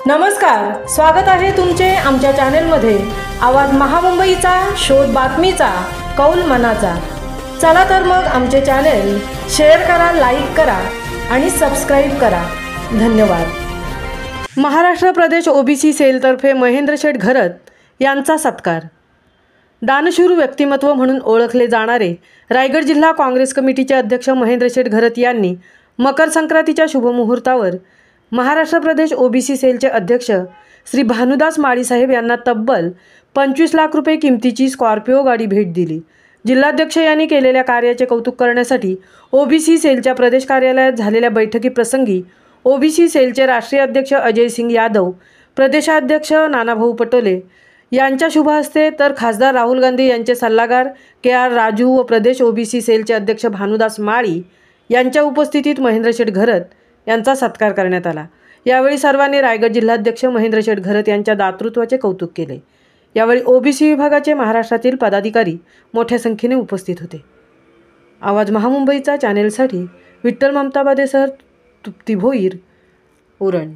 नमस्कार, स्वागत आहे तुमचे आमच्या चॅनलमध्ये। आवाज महामुंबईचा, शोध बातमीचा, कौल मनाचा। चला तर मग आमचे चॅनल शेअर करा, लाईक करा आणि सबस्क्राइब करा। धन्यवाद। महाराष्ट्र प्रदेश ओबीसी सेलतर्फे महेंद्र शेठ घरत यांचा सत्कार। दानशूर व्यक्तिमत्व म्हणून ओळखले जाणारे रायगड जिल्हा काँग्रेस कमिटीचे अध्यक्ष महेंद्र शेठ घरत यांनी मकर संक्रांतीच्या शुभमुहूर्तावर महाराष्ट्र प्रदेश ओबीसी सेलचे अध्यक्ष श्री भानुदास माळी साहेब यांना तब्बल 25 लाख रुपये किमतीची स्कॉर्पिओ गाडी भेट दिली। जिल्हाध्यक्ष यांनी केलेल्या कार्याचे कौतुक करण्यासाठी ओबीसी सेलच्या प्रदेश कार्यालयात झालेल्या बैठकीप्रसंगी ओबीसी सेलचे राष्ट्रीय अध्यक्ष अजय सिंग यादव, प्रदेशाध्यक्ष नानाभाऊ पटोले यांच्या शुभ हस्ते तर खासदार राहुल गांधी यांचे सल्लागार के.आर. राजू व प्रदेश ओबीसी सेलचे अध्यक्ष भानुदास माळी यांच्या उपस्थितीत महेंद्र शेठ घरत यांचा सत्कार करण्यात आला। यावेळी सर्वांनी रायगड जिल्हाध्यक्ष महेंद्र शेठ घरत यांच्या दातृत्वाचे कौतुक केले। यावेळी ओबीसी विभागाचे महाराष्ट्रातील पदाधिकारी मोठ्या संख्येने उपस्थित होते। आवाज महामुंबईचा चॅनेलसाठी विठ्ठल ममताबादेसह तृप्ती भोईर, उरण।